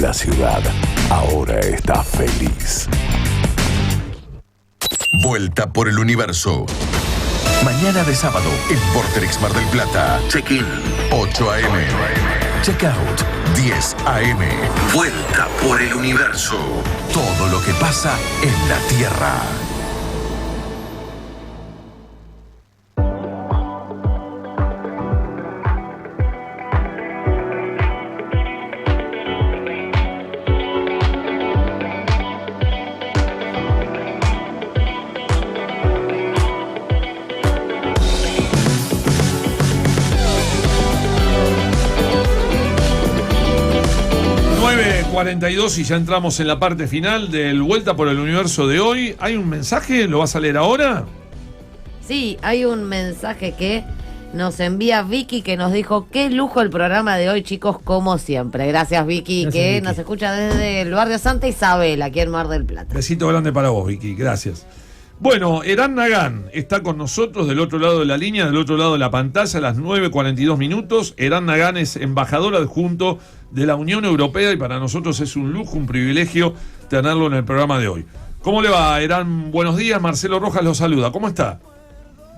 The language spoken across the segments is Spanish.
La ciudad ahora está feliz. Vuelta por el universo. Mañana de sábado en Vorterix Mar del Plata. Check-in 8 a.m. Check-out 10 a.m. Vuelta por el universo. Todo lo que pasa en la Tierra. Y ya entramos en la parte final del Vuelta por el Universo de hoy. ¿Hay un mensaje? ¿Lo vas a leer ahora? Sí, hay un mensaje que nos envía Vicky, que nos dijo: qué lujo el programa de hoy, chicos, como siempre. Gracias, Vicky. Gracias, que Vicky. Nos escucha desde el barrio Santa Isabel, aquí en Mar del Plata. Besito grande para vos, Vicky. Gracias. Bueno, Eran Nagán está con nosotros del otro lado de la línea, del otro lado de la pantalla, a las 9:42. Eran Nagán es embajador adjunto de la Unión Europea y para nosotros es un lujo, un privilegio tenerlo en el programa de hoy. ¿Cómo le va, Eran? Buenos días, Marcelo Rojas lo saluda. ¿Cómo está?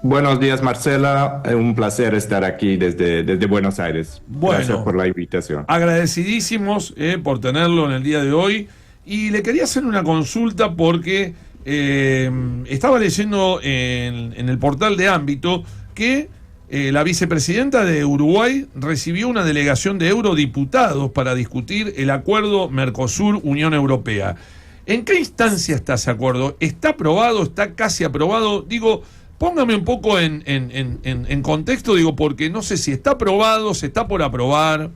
Buenos días, Marcela. Un placer estar aquí desde Buenos Aires. Bueno, gracias por la invitación. Agradecidísimos por tenerlo en el día de hoy. Y le quería hacer una consulta porque estaba leyendo en el portal de Ámbito que la vicepresidenta de Uruguay recibió una delegación de eurodiputados para discutir el acuerdo Mercosur-Unión Europea. ¿En qué instancia está ese acuerdo? ¿Está aprobado? ¿Está casi aprobado? Digo, póngame un poco en contexto, digo, porque no sé si está aprobado, se está por aprobar.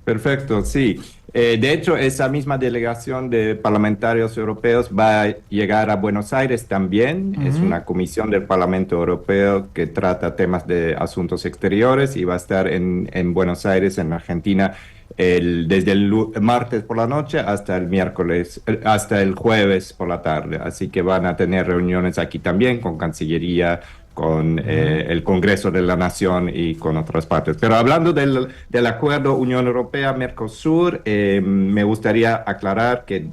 Perfecto, sí. De hecho, esa misma delegación de parlamentarios europeos va a llegar a Buenos Aires también. Es una comisión del Parlamento Europeo que trata temas de asuntos exteriores y va a estar en Buenos Aires, en Argentina, desde el martes por la noche hasta el jueves por la tarde. Así que van a tener reuniones aquí también con Cancillería, con el Congreso de la Nación y con otras partes. Pero hablando del acuerdo Unión Europea-Mercosur, me gustaría aclarar que,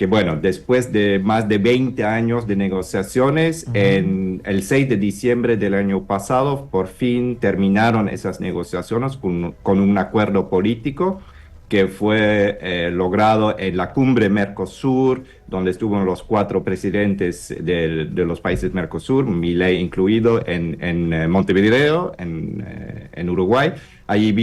bueno, después de más de 20 años de negociaciones, en el 6 de diciembre del año pasado, por fin terminaron esas negociaciones con un acuerdo político que fue logrado en la cumbre Mercosur, donde estuvieron los 4 presidentes de los países Mercosur, Milei incluido, en Montevideo, en Uruguay. Allí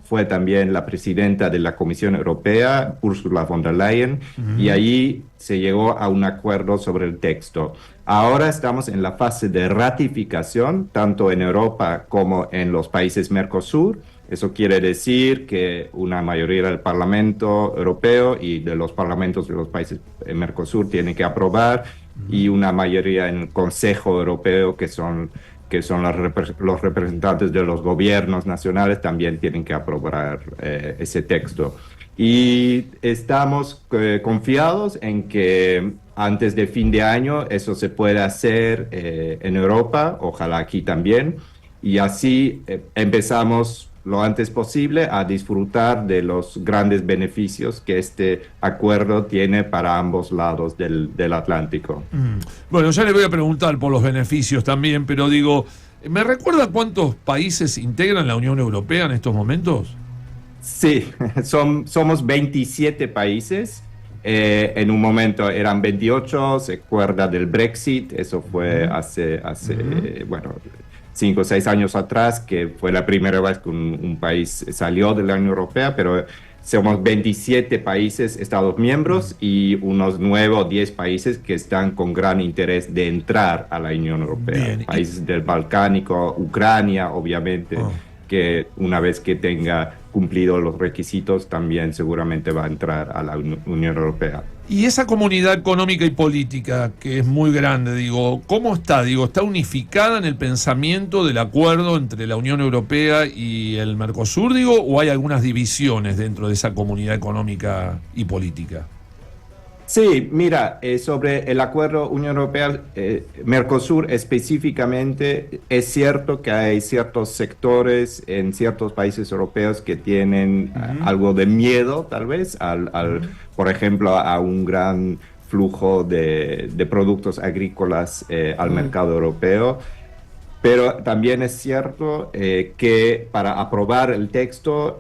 fue también la presidenta de la Comisión Europea, Ursula von der Leyen, y allí se llegó a un acuerdo sobre el texto. Ahora estamos en la fase de ratificación, tanto en Europa como en los países Mercosur. Eso quiere decir que una mayoría del Parlamento Europeo y de los parlamentos de los países Mercosur tiene que aprobar, y una mayoría en el Consejo Europeo, que son los representantes de los gobiernos nacionales, también tienen que aprobar ese texto. Y estamos confiados en que antes de fin de año eso se pueda hacer en Europa, ojalá aquí también, y así empezamos lo antes posible a disfrutar de los grandes beneficios que este acuerdo tiene para ambos lados del Atlántico. Bueno, ya le voy a preguntar por los beneficios también, pero digo, ¿me recuerda cuántos países integran la Unión Europea en estos momentos? Sí, somos 27 países. En un momento eran 28, se acuerda del Brexit, eso fue hace 5 o 6 años atrás, que fue la primera vez que un país salió de la Unión Europea, pero somos 27 países, Estados miembros, y unos 9 o 10 países que están con gran interés de entrar a la Unión Europea. Bien. Países del Balcánico, Ucrania, obviamente, que una vez que tenga cumplido los requisitos, también seguramente va a entrar a la Unión Europea. Y esa comunidad económica y política, que es muy grande, digo, ¿cómo está? Digo, ¿está unificada en el pensamiento del acuerdo entre la Unión Europea y el Mercosur, digo, o hay algunas divisiones dentro de esa comunidad económica y política? Sí, mira, sobre el acuerdo Unión Europea-Mercosur específicamente, es cierto que hay ciertos sectores en ciertos países europeos que tienen algo de miedo, tal vez, por ejemplo, a un gran flujo de productos agrícolas al mercado europeo. Pero también es cierto que para aprobar el texto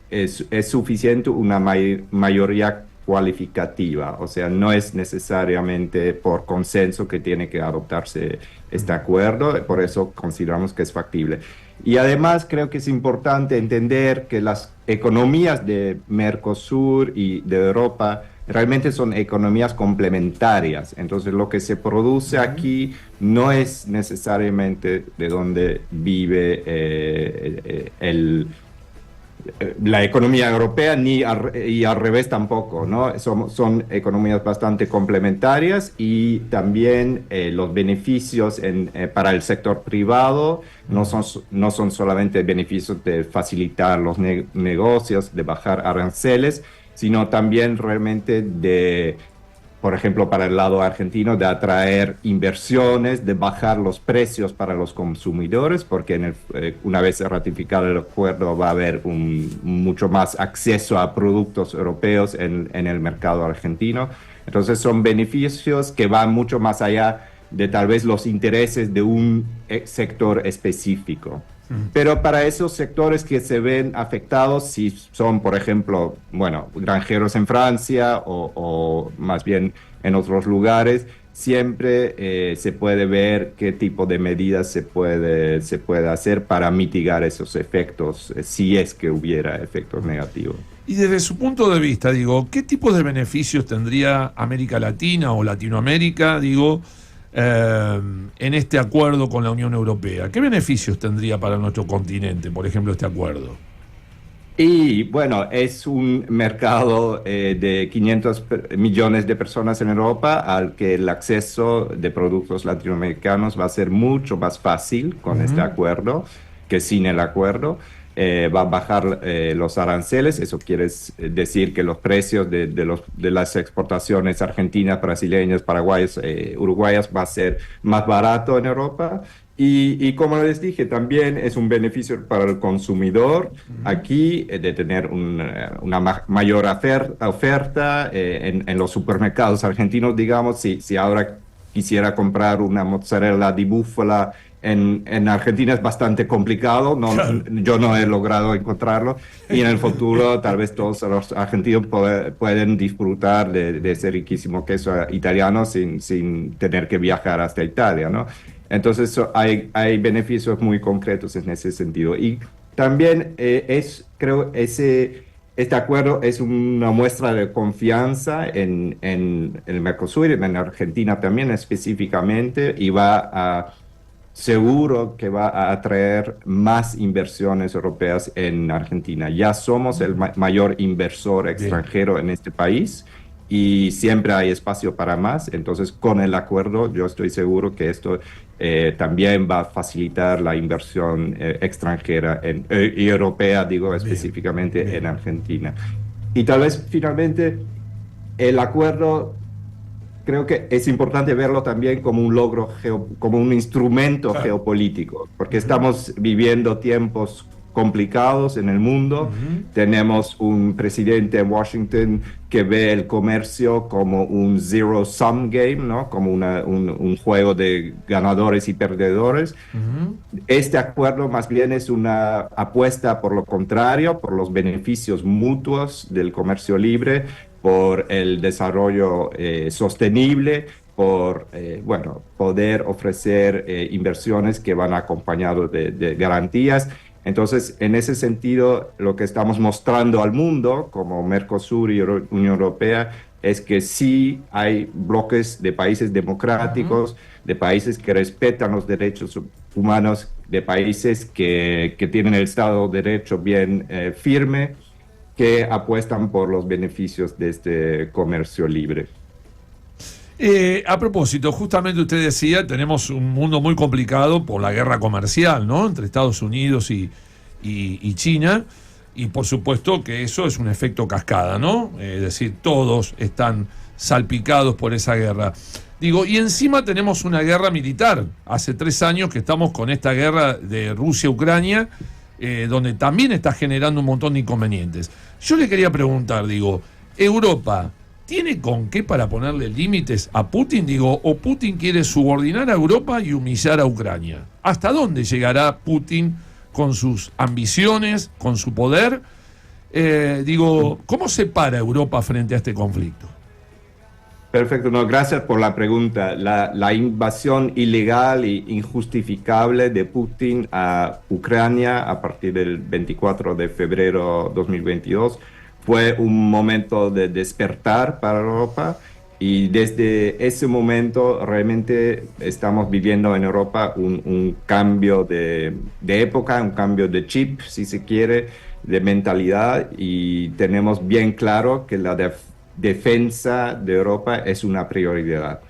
es suficiente una mayoría cualificativa, o sea, no es necesariamente por consenso que tiene que adoptarse este acuerdo, por eso consideramos que es factible. Y además creo que es importante entender que las economías de Mercosur y de Europa realmente son economías complementarias, entonces lo que se produce aquí no es necesariamente de donde vive la economía europea y al revés tampoco, ¿no? Son economías bastante complementarias y también los beneficios para el sector privado no son solamente beneficios de facilitar los negocios, de bajar aranceles, sino también realmente por ejemplo, para el lado argentino, de atraer inversiones, de bajar los precios para los consumidores, porque una vez ratificado el acuerdo va a haber mucho más acceso a productos europeos en el mercado argentino. Entonces son beneficios que van mucho más allá de tal vez los intereses de un sector específico. Pero para esos sectores que se ven afectados, si son, por ejemplo, granjeros en Francia o más bien en otros lugares, siempre se puede ver qué tipo de medidas se puede hacer para mitigar esos efectos, si es que hubiera efectos negativos. Y desde su punto de vista, ¿qué tipo de beneficios tendría América Latina o Latinoamérica, en este acuerdo con la Unión Europea? ¿Qué beneficios tendría para nuestro continente, por ejemplo, este acuerdo? Y bueno, es un mercado de 500 millones de personas en Europa al que el acceso de productos latinoamericanos va a ser mucho más fácil con este acuerdo que sin el acuerdo. Va a bajar los aranceles, eso quiere decir que los precios de las exportaciones argentinas, brasileñas, paraguayas, uruguayas va a ser más barato en Europa. Y como les dije, también es un beneficio para el consumidor aquí de tener una mayor oferta en los supermercados argentinos, digamos, si ahora quisiera comprar una mozzarella di búfala en Argentina es bastante complicado, yo no he logrado encontrarlo, y en el futuro tal vez todos los argentinos pueden disfrutar de ese riquísimo queso italiano sin tener que viajar hasta Italia, ¿no? Entonces hay beneficios muy concretos en ese sentido. Y también creo este acuerdo es una muestra de confianza en el Mercosur y en Argentina también específicamente, y seguro que va a atraer más inversiones europeas en Argentina. Ya somos el mayor inversor extranjero en este país y siempre hay espacio para más. Entonces, con el acuerdo, yo estoy seguro que esto también va a facilitar la inversión extranjera y europea, específicamente en Argentina. Y tal vez, finalmente, el acuerdo, creo que es importante verlo también como un logro, como un instrumento geopolítico, porque estamos viviendo tiempos complicados en el mundo. Tenemos un presidente en Washington que ve el comercio como un zero-sum game, ¿no? Como un juego de ganadores y perdedores. Este acuerdo más bien es una apuesta por lo contrario, por los beneficios mutuos del comercio libre, por el desarrollo sostenible, por poder ofrecer inversiones que van acompañados de garantías. Entonces, en ese sentido, lo que estamos mostrando al mundo como Mercosur y Unión Europea es que sí hay bloques de países democráticos, de países que respetan los derechos humanos, de países que tienen el Estado de Derecho bien firme, que apuestan por los beneficios de este comercio libre. A propósito, justamente usted decía, tenemos un mundo muy complicado por la guerra comercial, ¿no? Entre Estados Unidos y China, y por supuesto que eso es un efecto cascada, ¿no? Es decir, todos están salpicados por esa guerra. Digo, y encima tenemos una guerra militar. Hace 3 años que estamos con esta guerra de Rusia-Ucrania, donde también está generando un montón de inconvenientes. Yo le quería preguntar, digo, ¿Europa tiene con qué para ponerle límites a Putin? Digo, ¿o Putin quiere subordinar a Europa y humillar a Ucrania? ¿Hasta dónde llegará Putin con sus ambiciones, con su poder? Digo, ¿cómo se para Europa frente a este conflicto? Perfecto, no, gracias por la pregunta. La invasión ilegal e injustificable de Putin a Ucrania a partir del 24 de febrero 2022 fue un momento de despertar para Europa, y desde ese momento realmente estamos viviendo en Europa un cambio de época, un cambio de chip, si se quiere, de mentalidad, y tenemos bien claro que la defensa de Europa es una prioridad.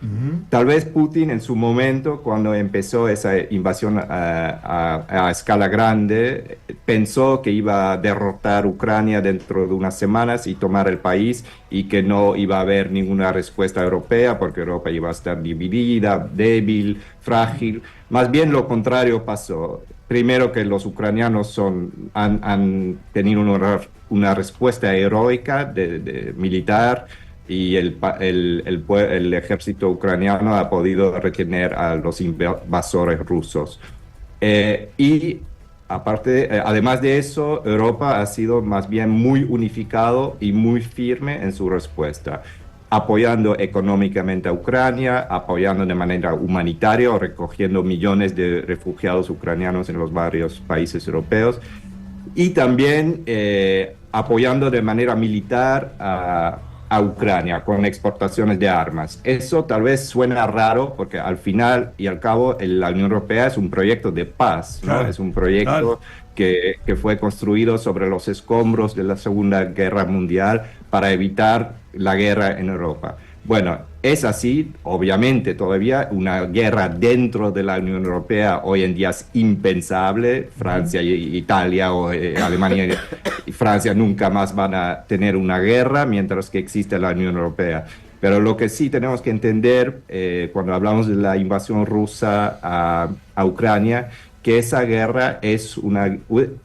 Tal vez Putin en su momento, cuando empezó esa invasión a escala grande, pensó que iba a derrotar Ucrania dentro de unas semanas y tomar el país, y que no iba a haber ninguna respuesta europea porque Europa iba a estar dividida, débil, frágil. Más bien lo contrario pasó. Primero, que los ucranianos han tenido una respuesta heroica de militar, y el ejército ucraniano ha podido retener a los invasores rusos. Y además de eso, Europa ha sido más bien muy unificado y muy firme en su respuesta, apoyando económicamente a Ucrania, apoyando de manera humanitaria, recogiendo millones de refugiados ucranianos en los varios países europeos, y también apoyando de manera militar a Ucrania con exportaciones de armas. Eso tal vez suena raro, porque al final y al cabo la Unión Europea es un proyecto de paz, ¿no? Es un proyecto que fue construido sobre los escombros de la Segunda Guerra Mundial para evitar la guerra en Europa. Bueno, es así, obviamente todavía una guerra dentro de la Unión Europea hoy en día es impensable. Francia y Italia o Alemania y Francia nunca más van a tener una guerra mientras que existe la Unión Europea. Pero lo que sí tenemos que entender cuando hablamos de la invasión rusa a Ucrania, que esa guerra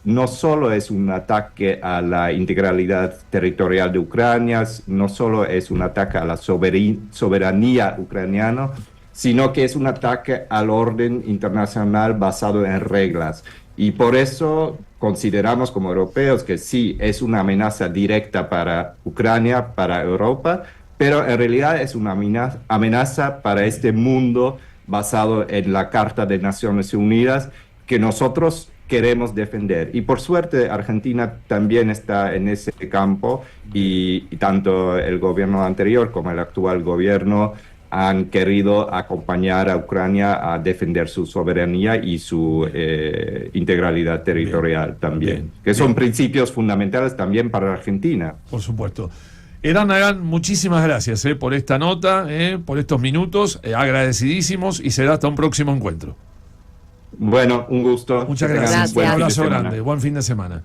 no solo es un ataque a la integralidad territorial de Ucrania, no solo es un ataque a la soberanía ucraniana, sino que es un ataque al orden internacional basado en reglas. Y por eso consideramos como europeos que sí, es una amenaza directa para Ucrania, para Europa, pero en realidad es una amenaza para este mundo basado en la Carta de Naciones Unidas, que nosotros queremos defender. Y por suerte Argentina también está en ese campo, y tanto el gobierno anterior como el actual gobierno han querido acompañar a Ucrania a defender su soberanía y su integralidad territorial también, que son principios fundamentales también para Argentina. Por supuesto. Eran Nagán, muchísimas gracias por esta nota, por estos minutos, agradecidísimos, y será hasta un próximo encuentro. Bueno, un gusto. Muchas gracias. Un abrazo grande. Buen fin de semana.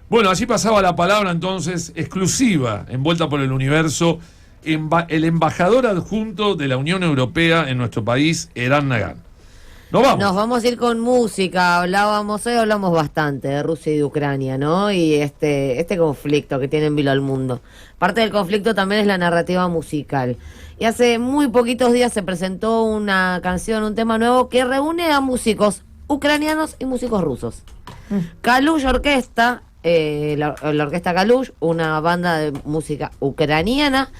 Bueno, allí pasaba la palabra entonces exclusiva, envuelta por el universo, el embajador adjunto de la Unión Europea en nuestro país, Eran Nagán. Nos vamos a ir con música. Hoy hablamos bastante de Rusia y de Ucrania, ¿no? Y este conflicto que tiene en vilo al mundo. Parte del conflicto también es la narrativa musical. Y hace muy poquitos días se presentó una canción, un tema nuevo que reúne a músicos ucranianos y músicos rusos. Kalush Orquesta, la orquesta Kalush, una banda de música ucraniana,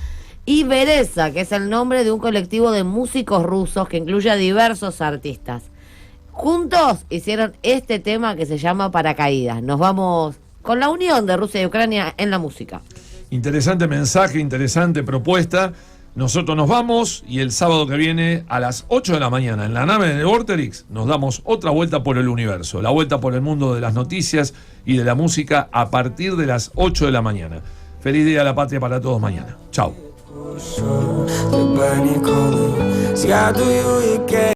y Bereza, que es el nombre de un colectivo de músicos rusos que incluye a diversos artistas. Juntos hicieron este tema que se llama Paracaídas. Nos vamos con la unión de Rusia y Ucrania en la música. Interesante mensaje, interesante propuesta. Nosotros nos vamos, y el sábado que viene a las 8 de la mañana en la nave de Vorterix nos damos otra vuelta por el universo, la vuelta por el mundo de las noticias y de la música a partir de las 8 de la mañana. Feliz Día de la Patria para todos mañana. Chao.